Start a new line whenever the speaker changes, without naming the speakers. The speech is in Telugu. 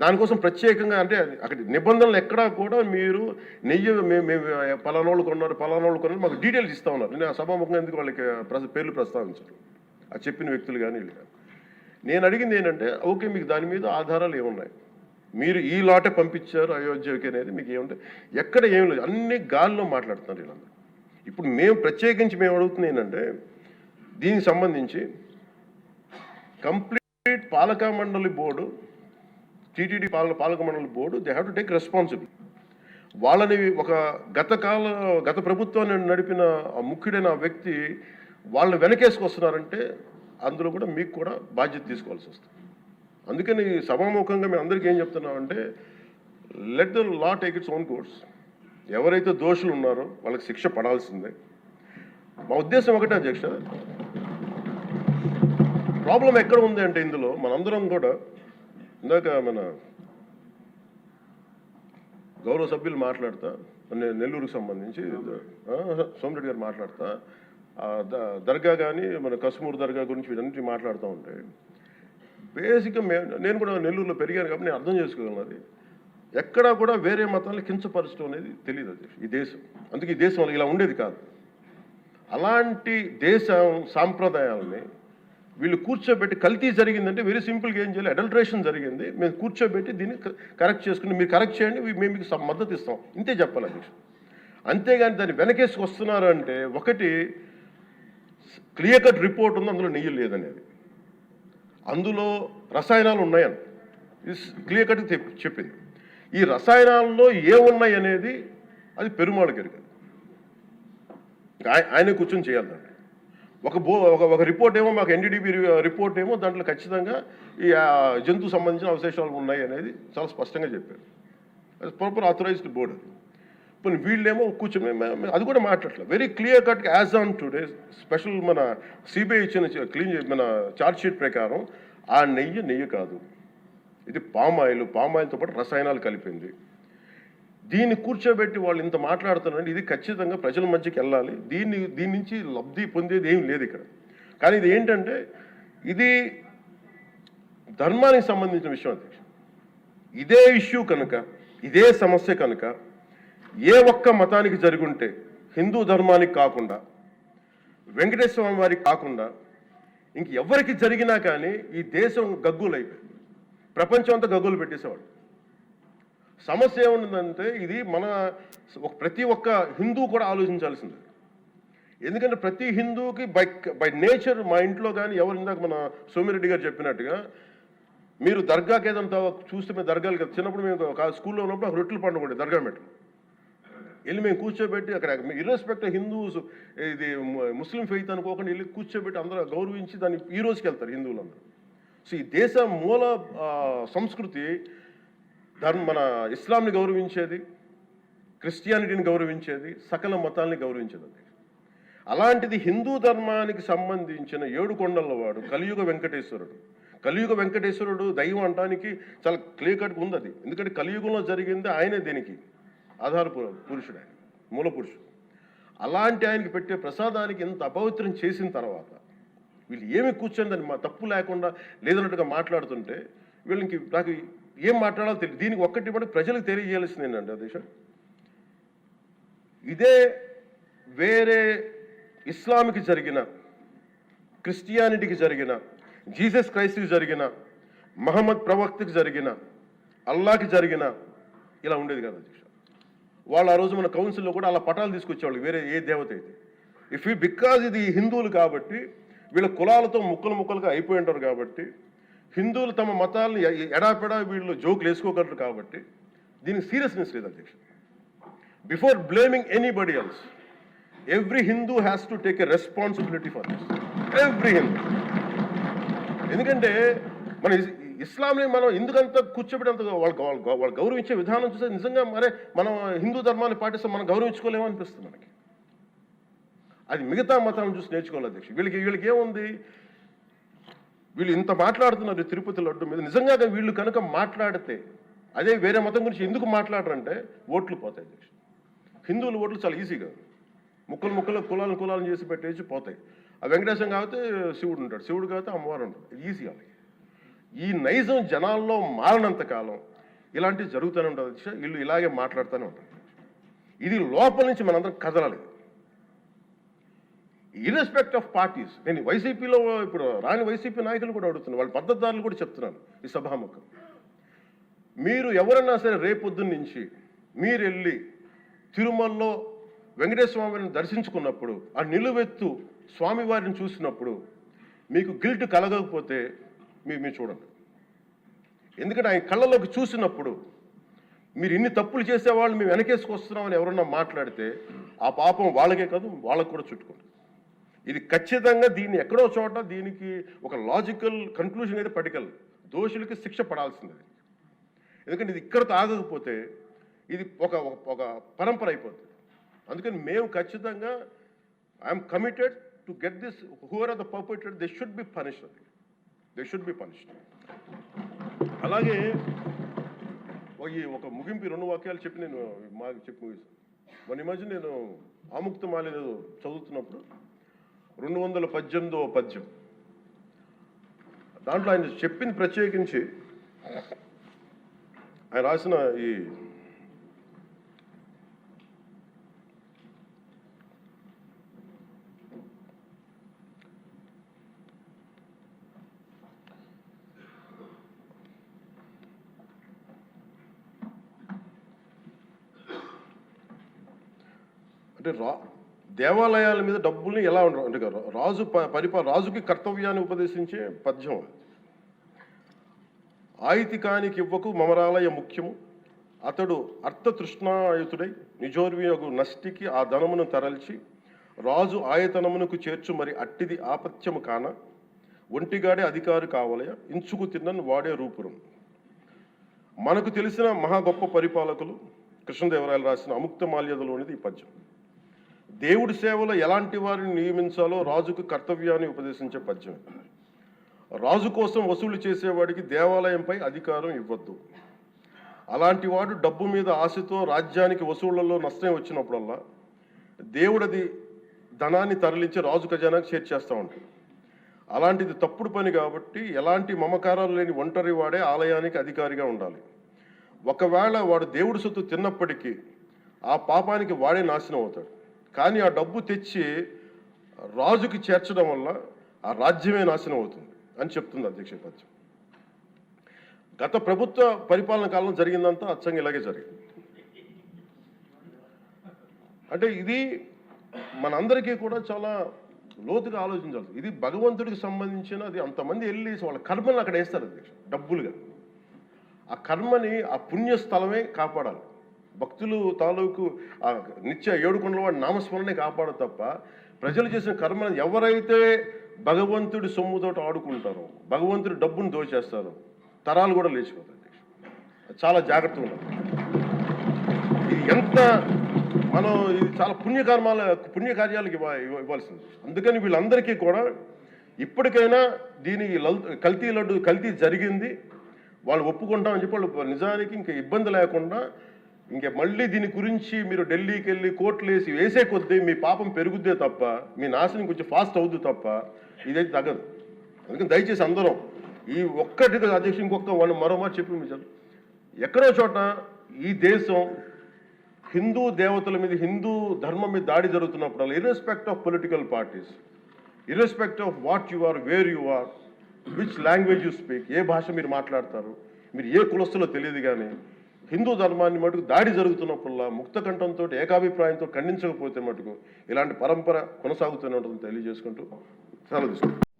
దానికోసం ప్రత్యేకంగా అంటే అక్కడ నిబంధనలు ఎక్కడా కూడా మీరు నెయ్యి మేము పలానోళ్ళు కొన్నారు మాకు డీటెయిల్స్ ఇస్తూ ఉన్నారు. నేను సభాముఖంగా ఎందుకు వాళ్ళకి పేర్లు ప్రస్తావించారు ఆ చెప్పిన వ్యక్తులు కానీ వీళ్ళు కానీ. నేను అడిగింది ఏంటంటే ఓకే మీకు దాని మీద ఆధారాలు ఏమున్నాయి, మీరు ఈ లాటే పంపించారు అయోధ్యకి అనేది మీకు ఏముంటే ఎక్కడ ఏం లేదు, అన్ని గాల్లో మాట్లాడుతున్నారు వీళ్ళందరూ. ఇప్పుడు మేము ప్రత్యేకించి మేము అడుగుతుంది ఏంటంటే దీనికి సంబంధించి కంప్లీట్ పాలక మండలి బోర్డు, టీటీడీ పాలక మండలి board they have to take responsibility. వాళ్ళని ఒక గత ప్రభుత్వాన్ని నడిపిన ముఖ్యుడైన వ్యక్తి వాళ్ళని వెనకేసుకొస్తున్నారంటే అందులో కూడా మీకు కూడా బాధ్యత తీసుకోవాల్సి వస్తుంది. అందుకని సభాముఖంగా మేము అందరికీ ఏం చెప్తున్నామంటే let the law take its own course. ఎవరైతే దోషులు ఉన్నారో వాళ్ళకి శిక్ష పడాల్సిందే. మా ఉద్దేశం ఒకటే అధ్యక్ష, ప్రాబ్లం ఎక్కడ ఉంది అంటే ఇందులో మనందరం కూడా ఇందాక మన గౌరవ సభ్యులు మాట్లాడతా నెల్లూరుకు సంబంధించి సోమిరెడ్డి గారు మాట్లాడతా దర్గా కానీ మన కస్మూర్ దర్గా గురించి వీటన్నిటి మాట్లాడుతూ ఉంటే బేసిక్గా నేను కూడా నెల్లూరులో పెరిగాను కాబట్టి నేను అర్థం చేసుకోగలను. అది ఎక్కడా కూడా వేరే మతాలను కించపరచడం అనేది తెలియదు అది ఈ దేశం. అందుకే ఈ దేశం ఇలా ఉండేది కాదు. అలాంటి దేశం సాంప్రదాయాలని వీళ్ళు కూర్చోబెట్టి కల్తీ జరిగిందంటే వెరీ సింపుల్గా ఏం చేయాలి, అడల్ట్రేషన్ జరిగింది, మేము కూర్చోబెట్టి దీన్ని కరెక్ట్ చేసుకుని మీరు కరెక్ట్ చేయండి, మేము మీకు మద్దతు ఇస్తాం, ఇంతే చెప్పాలి అధ్యక్ష. అంతేగాని దాన్ని వెనకేసి వస్తున్నారు అంటే ఒకటి క్లియర్ కట్ రిపోర్ట్ ఉంది, అందులో నెయ్యి లేదనేది, అందులో రసాయనాలు ఉన్నాయని క్లియర్ కట్ చెప్పింది. ఈ రసాయనాల్లో ఏమున్నాయి అనేది అది పెరుమాళ్ గారికి, ఆయన కూర్చొని చేయాలి. ఒక రిపోర్ట్ ఏమో మాకు ఎన్డీడీబీ రిపోర్ట్ ఏమో దాంట్లో ఖచ్చితంగా ఈ జంతు సంబంధించిన అవశేషాలు ఉన్నాయి అనేది చాలా స్పష్టంగా చెప్పారు. అది ప్రాపర్ ఆథరైజ్డ్ బోర్డు. ఇప్పుడు వీళ్ళేమో కూర్చొని అది కూడా మాట్లాడలేదు. Very clear cut as on today special మన సిబిఐ ఇచ్చిన మన ఛార్జ్ షీట్ ప్రకారం ఆ నెయ్యి కాదు, ఇది పామాయిల్తో పాటు రసాయనాలు కలిపింది. దీన్ని కూర్చోబెట్టి వాళ్ళు ఇంత మాట్లాడుతున్నారంటే ఇది ఖచ్చితంగా ప్రజల మధ్యకి వెళ్ళాలి. దీని నుంచి లబ్ధి పొందేది ఏం లేదు ఇక్కడ. కానీ ఇది ఏంటంటే ఇది ధర్మానికి సంబంధించిన విషయం అధ్యక్ష. ఇదే ఇష్యూ కనుక, ఇదే సమస్య కనుక ఏ ఒక్క మతానికి జరుగుంటే హిందూ ధర్మానికి కాకుండా వెంకటేశ్వర స్వామి వారికి కాకుండా ఇంకెవరికి జరిగినా కానీ ఈ దేశం గగ్గులు అయిపోయింది, ప్రపంచం అంతా గగ్గులు పెట్టేసేవాడు. సమస్య ఏముందంటే ఇది ప్రతి ఒక్క హిందూ కూడా ఆలోచించాల్సిందే. ఎందుకంటే ప్రతి హిందూకి బై నేచర్ మా ఇంట్లో కానీ ఎవరు ఇందాక మన సోమిరెడ్డి గారు చెప్పినట్టుగా మీరు దర్గాకి ఏదంతా చూస్తే మేము దర్గాలకి చిన్నప్పుడు మేము స్కూల్లో ఉన్నప్పుడు రొట్టెల పండుగ ఉండే దర్గా మెట్లు వెళ్ళి మేము కూర్చోబెట్టి అక్కడ ఇర్రెస్పెక్ట్ హిందూస్ ఇది ముస్లిం ఫెయిత్ అనుకోకుండా వెళ్ళి కూర్చోబెట్టి అందరూ గౌరవించి దాన్ని ఈ రోజుకి వెళ్తారు హిందువులందరూ. సో ఈ దేశ మూల సంస్కృతి మన ఇస్లాంని గౌరవించేది, క్రిస్టియానిటీని గౌరవించేది, సకల మతాల్ని గౌరవించేది. అలాంటిది హిందూ ధర్మానికి సంబంధించిన 7 కొండల వాడు కలియుగ వెంకటేశ్వరుడు దైవం అంటానికి చాలా క్లియర్ కట్గా ఉంది అది. ఎందుకంటే కలియుగంలో జరిగింది ఆయనే దీనికి ఆధార పురుషుడు, ఆయన మూల పురుషుడు. అలాంటి ఆయనకి పెట్టే ప్రసాదానికి ఇంత అపవిత్రం చేసిన తర్వాత వీళ్ళు ఏమి కూర్చొని దాన్ని మా తప్పు లేకుండా లేదన్నట్టుగా మాట్లాడుతుంటే వీళ్ళకి నాకు ఏం మాట్లాడాలో తెలియదు. దీనికి ఒక్కటి బట్టి ప్రజలకు తెలియజేయాల్సింది ఏంటంటే అధ్యక్ష, ఇదే వేరే ఇస్లాంకి జరిగిన, క్రిస్టియానిటీకి జరిగిన, జీసస్ క్రైస్ట్కి జరిగిన, మహమ్మద్ ప్రవక్తకి జరిగిన, అల్లాకి జరిగిన ఇలా ఉండేది కదా అధ్యక్ష. వాళ్ళు ఆ రోజు మన కౌన్సిల్లో కూడా అలా పటాలు తీసుకొచ్చేవాళ్ళు వేరే ఏ దేవత అయితే. బికాజ్ ఇది హిందువులు కాబట్టి వీళ్ళ కులాలతో ముక్కలుగా అయిపోయి ఉంటారు కాబట్టి హిందువులు తమ మతాలను ఎడాపెడా వీళ్ళు జోకులు వేసుకోగలరు కాబట్టి దీనికి సీరియస్నెస్ లేదు అధ్యక్ష. Before blaming anybody else every Hindu has to take a responsibility for this, every Hindu. ఎందుకంటే మన ఇస్లాంని మనం ఎందుకంత కూర్చోబెట్టంత వాళ్ళు గౌరవించే విధానం చూస్తే నిజంగా మనం హిందూ ధర్మాన్ని పాటిస్తే మనం గౌరవించుకోలేమో అనిపిస్తుంది మనకి. అది మిగతా మతాలను చూసి నేర్చుకోవాలి అధ్యక్ష. వీళ్ళకి ఏముంది, వీళ్ళు ఇంత మాట్లాడుతున్నారు తిరుపతి లడ్డు మీద. నిజంగా వీళ్ళు కనుక మాట్లాడితే అదే వేరే మతం గురించి ఎందుకు మాట్లాడరంటే ఓట్లు పోతాయి అధ్యక్ష. హిందువుల ఓట్లు చాలా ఈజీగా ముక్కలు కులాలను చేసి పెట్టేసి పోతాయి. ఆ వెంకటేశ్వరం కాబట్టి శివుడు ఉంటాడు, శివుడు కాబట్టి అమ్మవారు ఉంటాడు, ఈజీ వాళ్ళకి. ఈ నైజం జనాల్లో మారినంత కాలం ఇలాంటివి జరుగుతూనే ఉంటుంది అధ్యక్ష. వీళ్ళు ఇలాగే మాట్లాడుతూనే ఉంటారు. ఇది లోపల నుంచి మనందరం కదలాలి. ఇర్రెస్పెక్ట్ ఆఫ్ పార్టీస్. నేను వైసీపీలో ఇప్పుడు రాని వైసీపీ నాయకులు కూడా అడుగుతున్నాను, వాళ్ళ పద్ధతిదారులు కూడా చెప్తున్నాను ఈ సభాముఖం. మీరు ఎవరన్నా సరే రేపొద్దున్న నుంచి మీరు వెళ్ళి తిరుమలలో వెంకటేశ్వర స్వామిని దర్శించుకున్నప్పుడు, ఆ నిలువెత్తు స్వామివారిని చూసినప్పుడు మీకు గిల్ట్ కలగకపోతే మీరు చూడండి. ఎందుకంటే ఆయన కళ్ళలోకి చూసినప్పుడు మీరు ఇన్ని తప్పులు చేసేవాళ్ళు మేము వెనకేసుకొస్తున్నామని ఎవరన్నా మాట్లాడితే ఆ పాపం వాళ్ళకే కాదు, వాళ్ళకు కూడా చుట్టుకుంటుంది. ఇది ఖచ్చితంగా దీన్ని ఎక్కడో చోట దీనికి ఒక లాజికల్ కన్క్లూజన్ అయితే పట్టుకెళ్ళదు. దోషులకి శిక్ష పడాల్సింది. ఎందుకంటే ఇది ఇక్కడతో ఆగకపోతే ఇది ఒక ఒక పరంపర అయిపోతుంది. అందుకని మేము ఖచ్చితంగా I'm committed to get this. Whoever are the perpetrator, they should be punished. They should be punished. అలాగే ఒక ముగింపు 2 వాక్యాలు చెప్పి నేను చెప్పి ముగిస్తాను. మొన్న మధ్య నేను ఆముక్తమాలి చదువుతున్నప్పుడు 218వ పద్యం, దాంట్లో ఆయన చెప్పింది ప్రత్యేకించి ఆయన రాసిన ఈ అంటే దేవాలయాల మీద డబ్బుల్ని ఎలా ఉండరు అంటే రాజుకి కర్తవ్యాన్ని ఉపదేశించే పద్యం. ఆయితికానికి ఇవ్వకు మమరాలయ ముఖ్యము, అతడు అర్థతృష్ణాయుతుడై నిజోర్వియగు నష్టికి ఆ ధనమును తరల్చి రాజు ఆయతనమునకు చేర్చు మరి అట్టిది ఆపత్యము కాన ఒంటిగాడే అధికారి కావలయ ఇంచుకు తిన్నను వాడే రూపురం. మనకు తెలిసిన మహా గొప్ప పరిపాలకులు కృష్ణదేవరాయలు రాసిన అముక్తమాల్యదలోనిది ఈ పద్యం. దేవుడి సేవలో ఎలాంటి వారిని నియమించాలో రాజుకు కర్తవ్యాన్ని ఉపదేశించే పద్యం. రాజు కోసం వసూలు చేసేవాడికి దేవాలయంపై అధికారం ఇవ్వద్దు. అలాంటి వాడు డబ్బు మీద ఆశతో రాజ్యానికి వసూళ్లలో నష్టం వచ్చినప్పుడల్లా దేవుడది ధనాన్ని తరలించి రాజు ఖజానాకు చేర్చేస్తూ ఉంటాడు. అలాంటిది తప్పుడు పని కాబట్టి ఎలాంటి మమకారాలు లేని ఒంటరి వాడే ఆలయానికి అధికారిగా ఉండాలి. ఒకవేళ వాడు దేవుడి సొత్తు తిన్నప్పటికీ ఆ పాపానికి వాడే నాశనం అవుతాడు. కానీ ఆ డబ్బు తెచ్చి రాజుకి చేర్చడం వల్ల ఆ రాజ్యమే నాశనం అవుతుంది అని చెప్తుంది అధ్యక్ష పద్యం. గత ప్రభుత్వ పరిపాలన కాలంలో జరిగిందంతా అచ్చంగా ఇలాగే జరిగింది. అంటే ఇది మనందరికీ కూడా చాలా లోతుగా ఆలోచించాలి. ఇది భగవంతుడికి సంబంధించిన, అది అంతమంది వెళ్ళి వాళ్ళ కర్మని అక్కడ వేస్తారు అధ్యక్ష డబ్బులుగా. ఆ కర్మని ఆ పుణ్యస్థలమే కాపాడాలి. భక్తులు తాలూకు ఆ నిత్య 7 కొండల వాడి నామస్మరణే కాపాడు తప్ప ప్రజలు చేసిన కర్మను ఎవరైతే భగవంతుడి సొమ్ముతోటి ఆడుకుంటారో, భగవంతుడి డబ్బును దోచేస్తారో తరాలు కూడా లేచిపోతాయి. చాలా జాగ్రత్తగా ఉండాలి. ఇది ఎంత ఇది చాలా పుణ్యకార్యాలకు ఇవ్వాల్సింది. అందుకని వీళ్ళందరికీ కూడా ఇప్పటికైనా దీని కల్తీ జరిగింది, వాళ్ళు ఒప్పుకుంటామని చెప్పి వాళ్ళు నిజానికి ఇంకా ఇబ్బంది లేకుండా ఇంక మళ్ళీ దీని గురించి మీరు ఢిల్లీకి వెళ్ళి కోర్టులు వేసే కొద్దీ మీ పాపం పెరుగుద్దే తప్ప మీ నాశనం కొంచెం ఫాస్ట్ అవుద్ది తప్ప ఇదైతే తగ్గదు. అందుకని దయచేసి అందరం ఈ ఒక్కటి అధ్యక్ష ఇంకొక మరో మాట చెప్పి మీరు ఎక్కడో చోట ఈ దేశం హిందూ దేవతల మీద, హిందూ ధర్మం మీద దాడి జరుగుతున్నప్పుడు irrespective of political parties, irrespective of what you are, where you are, which language you speak, ఏ భాష మీరు మాట్లాడతారు, మీరు ఏ కులస్తులో తెలియదు, కానీ హిందూ ధర్మాన్ని మటుకు దాడి జరుగుతున్నప్పుడల్లా ముక్త కంఠంతో ఏకాభిప్రాయంతో ఖండించకపోతే మటుకు ఇలాంటి పరంపర కొనసాగుతూనే ఉంటుందని తెలియజేసుకుంటూ సెలవు తీసుకుంటాం.